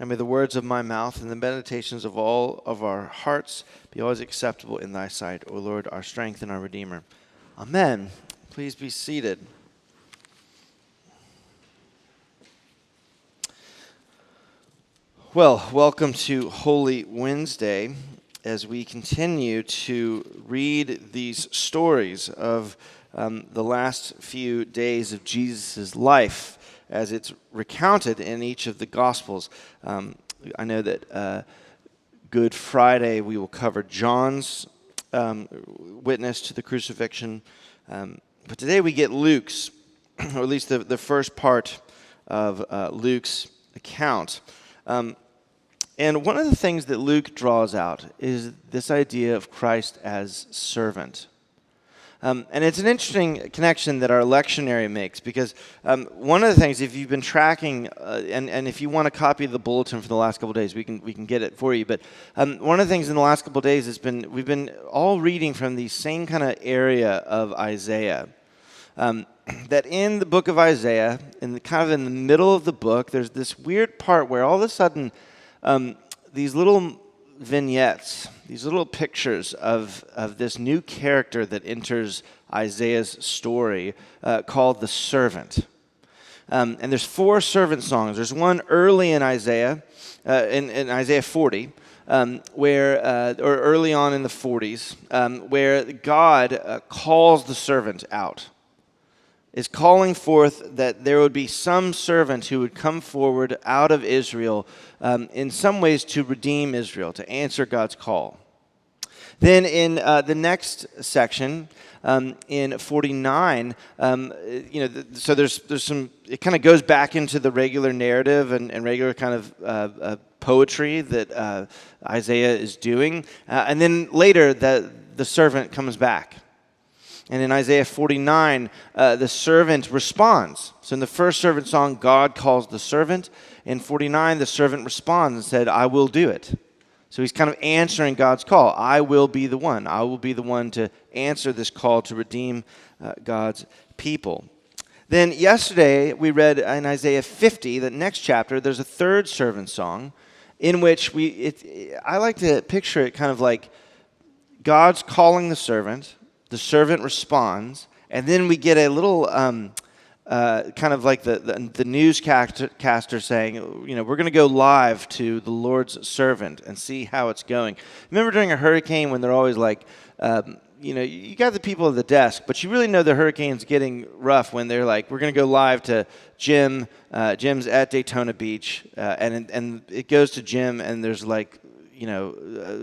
And may the words of my mouth and the meditations of all of our hearts be always acceptable in thy sight, O Lord, our strength and our Redeemer. Amen. Please be seated. Well, welcome to Holy Wednesday as we continue to read these stories of the last few days of Jesus' life as it's recounted in each of the Gospels. I know that Good Friday we will cover John's witness to the crucifixion, but today we get Luke's, or at least the first part of Luke's account. And one of the things that Luke draws out is this idea of Christ as servant. And it's an interesting connection that our lectionary makes, because one of the things, if you've been tracking, and if you want a copy of the bulletin for the last couple of days, we can get it for you. But one of the things in the last couple of days has been, we've been all reading from the same kind of area of Isaiah. That in the book of Isaiah, in the middle of the book, there's this weird part where all of a sudden these little vignettes, these little pictures of this new character that enters Isaiah's story called the servant. And there's 4 servant songs. There's one early in Isaiah, in Isaiah 40, or early on in the 40s, where God calls the servant out. Is calling forth that there would be some servant who would come forward out of Israel in some ways to redeem Israel, to answer God's call. Then in the next section, in 49, so there's some, it kind of goes back into the regular narrative and regular kind of poetry that Isaiah is doing. And then later, the servant comes back. And in Isaiah 49, the servant responds. So in the first servant song, God calls the servant. In 49, the servant responds and said, I will do it. So he's kind of answering God's call. I will be the one. I will be the one to answer this call to redeem God's people. Then yesterday, we read in Isaiah 50, the next chapter, there's a third servant song in which I like to picture it kind of like God's calling the servant responds, and then we get a little kind of like the newscaster saying, we're going to go live to the Lord's servant and see how it's going. Remember during a hurricane when they're always like, you got the people at the desk, but you really know the hurricane's getting rough when they're like, we're going to go live to Jim. Jim's at Daytona Beach, and it goes to Jim, and there's like,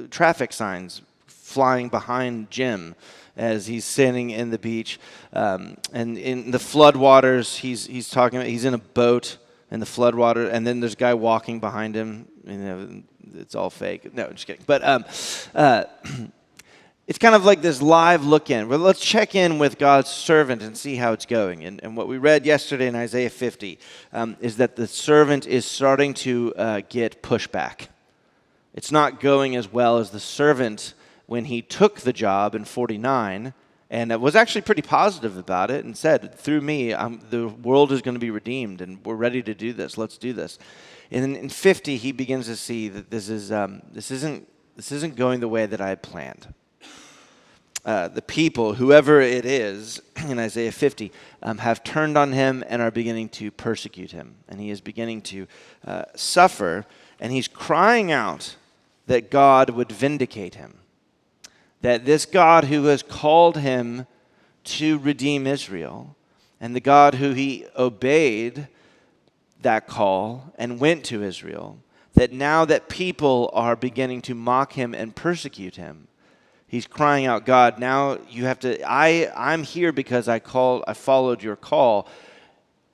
traffic signs flying behind Jim as he's sitting in the beach, and in the floodwaters, he's talking about, he's in a boat in the floodwater, and then there's a guy walking behind him. It's all fake. No, just kidding. But it's kind of like this live look-in. Well, let's check in with God's servant and see how it's going. And what we read yesterday in Isaiah 50 is that the servant is starting to get pushback. It's not going as well as the servant when he took the job in 49, and was actually pretty positive about it and said, through me, the world is going to be redeemed, and we're ready to do this. Let's do this. And in 50, he begins to see that this isn't going the way that I had planned. The people, whoever it is, in Isaiah 50, have turned on him and are beginning to persecute him. And he is beginning to suffer, and he's crying out that God would vindicate him. That this God who has called him to redeem Israel, and the God who he obeyed that call and went to Israel, that now that people are beginning to mock him and persecute him, he's crying out, God, now you have to, I'm here because I followed your call.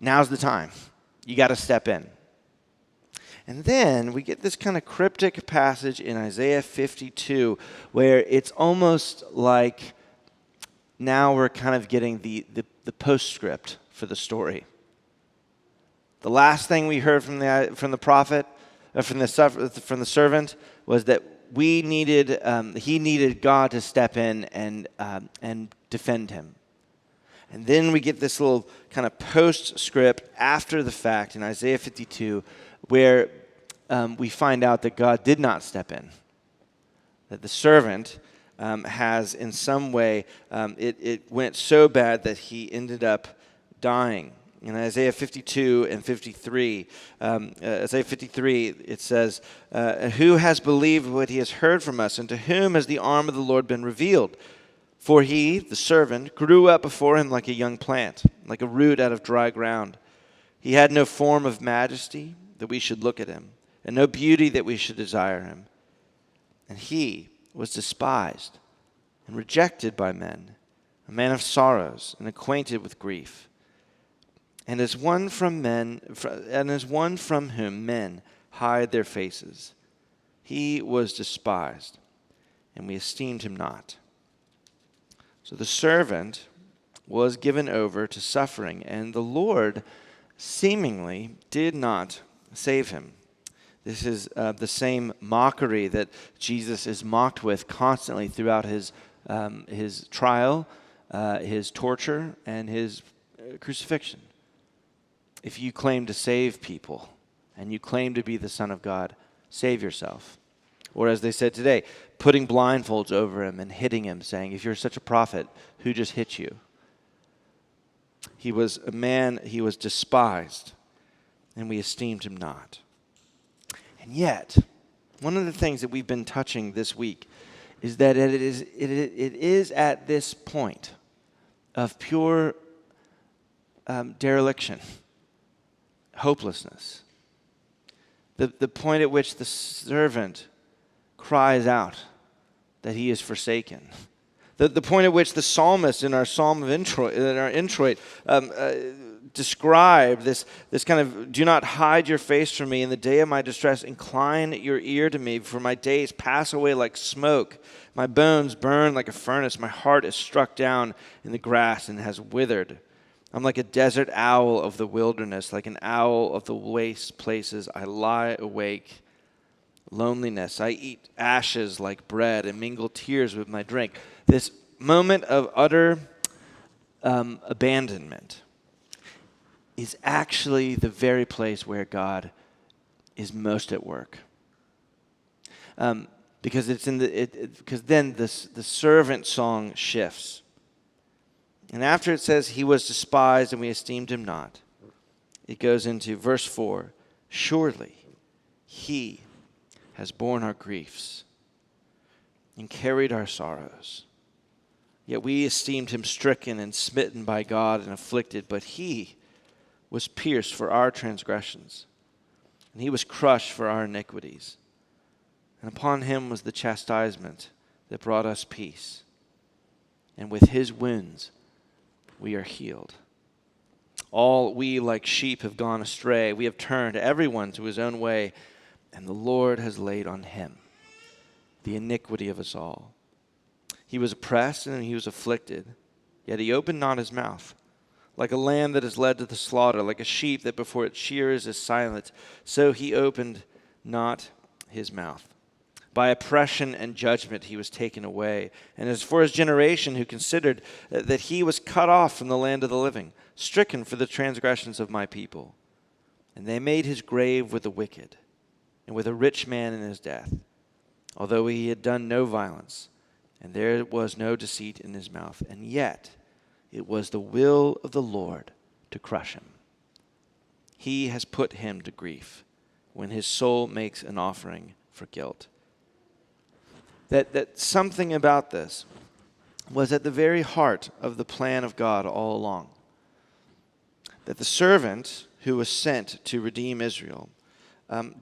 Now's the time. You got to step in. And then we get this kind of cryptic passage in Isaiah 52 where it's almost like now we're kind of getting the postscript for the story. The last thing we heard from the prophet, from the servant, was that he needed God to step in and defend him. And then we get this little kind of postscript after the fact in Isaiah 52 where we find out that God did not step in, that the servant has in some way, it went so bad that he ended up dying. In Isaiah 52 and 53, Isaiah 53, it says, "Who has believed what he has heard from us, and to whom has the arm of the Lord been revealed? For he, the servant, grew up before him like a young plant, like a root out of dry ground. He had no form of majesty that we should look at him, and no beauty that we should desire him. And he was despised and rejected by men, a man of sorrows and acquainted with grief. And as one from whom men hide their faces, he was despised, and we esteemed him not." So the servant was given over to suffering, and the Lord seemingly did not save him. This is the same mockery that Jesus is mocked with constantly throughout his trial, his torture, and his crucifixion. If you claim to save people and you claim to be the Son of God, save yourself. Or as they said today, putting blindfolds over him and hitting him, saying, "If you're such a prophet, who just hit you?" He was a man, he was despised, and we esteemed him not. And yet, one of the things that we've been touching this week is that it is at this point of pure dereliction, hopelessness, the point at which the servant cries out that he is forsaken, the point at which the psalmist in our psalm of introit describe this kind of, "Do not hide your face from me in the day of my distress. Incline your ear to me, for my days pass away like smoke. My bones burn like a furnace. My heart is struck down in the grass and has withered. I'm like a desert owl of the wilderness, like an owl of the waste places. I lie awake. Loneliness. I eat ashes like bread and mingle tears with my drink." This moment of utter abandonment is actually the very place where God is most at work. Because then the servant song shifts. And after it says he was despised and we esteemed him not, it goes into verse 4. "Surely he has borne our griefs and carried our sorrows. Yet we esteemed him stricken and smitten by God and afflicted, but he was pierced for our transgressions, and he was crushed for our iniquities. And upon him was the chastisement that brought us peace. And with his wounds we are healed. All we like sheep have gone astray. We have turned everyone to his own way, and the Lord has laid on him the iniquity of us all. He was oppressed and he was afflicted, yet he opened not his mouth. Like a lamb that is led to the slaughter, like a sheep that before its shearers is silent, so he opened not his mouth. By oppression and judgment he was taken away. And as for his generation, who considered that he was cut off from the land of the living, stricken for the transgressions of my people. And they made his grave with the wicked, and with a rich man in his death, although he had done no violence, and there was no deceit in his mouth. And yet it was the will of the Lord to crush him. He has put him to grief when his soul makes an offering for guilt." That something about this was at the very heart of the plan of God all along. That the servant who was sent to redeem Israel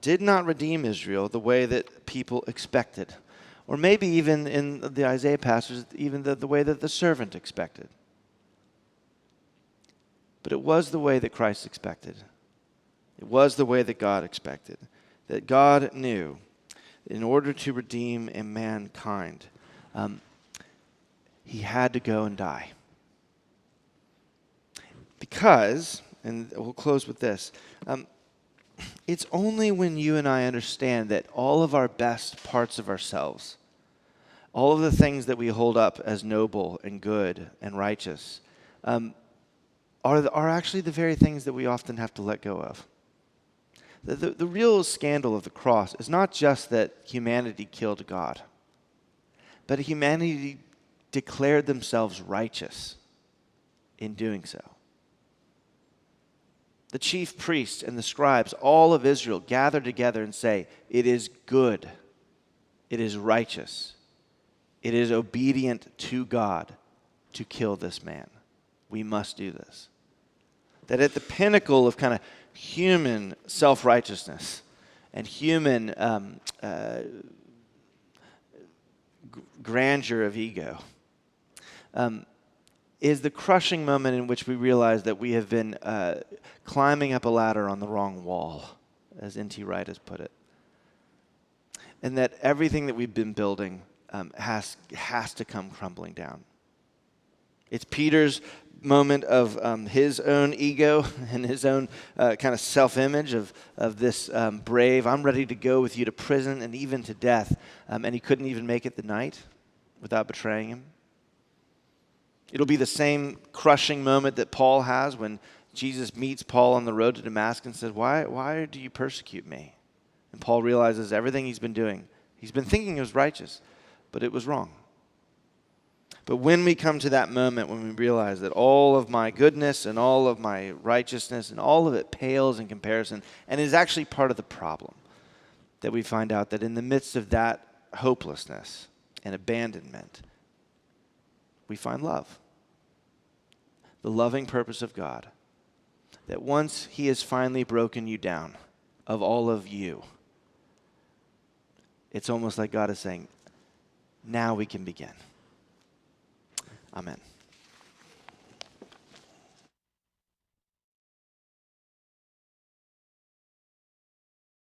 did not redeem Israel the way that people expected. Or maybe even in the Isaiah passage, even the way that the servant expected. But it was the way that Christ expected. It was the way that God expected. That God knew in order to redeem mankind, he had to go and die. Because, and we'll close with this, it's only when you and I understand that all of our best parts of ourselves, all of the things that we hold up as noble and good and righteous, are actually the very things that we often have to let go of. The real scandal of the cross is not just that humanity killed God, but humanity declared themselves righteous in doing so. The chief priests and the scribes, all of Israel, gather together and say, it is good, it is righteous, it is obedient to God to kill this man. We must do this. That at the pinnacle of kind of human self-righteousness and human grandeur of ego is the crushing moment in which we realize that we have been climbing up a ladder on the wrong wall, as N.T. Wright has put it. And that everything that we've been building has to come crumbling down. It's Peter's moment of his own ego and his own kind of self-image of this brave, I'm ready to go with you to prison and even to death. And he couldn't even make it the night without betraying him. It'll be the same crushing moment that Paul has when Jesus meets Paul on the road to Damascus and says, why do you persecute me? And Paul realizes everything he's been doing, he's been thinking it was righteous, but it was wrong. But when we come to that moment when we realize that all of my goodness and all of my righteousness and all of it pales in comparison and is actually part of the problem, that we find out that in the midst of that hopelessness and abandonment, we find love. The loving purpose of God, that once he has finally broken you down of all of you, it's almost like God is saying, now we can begin. Amen.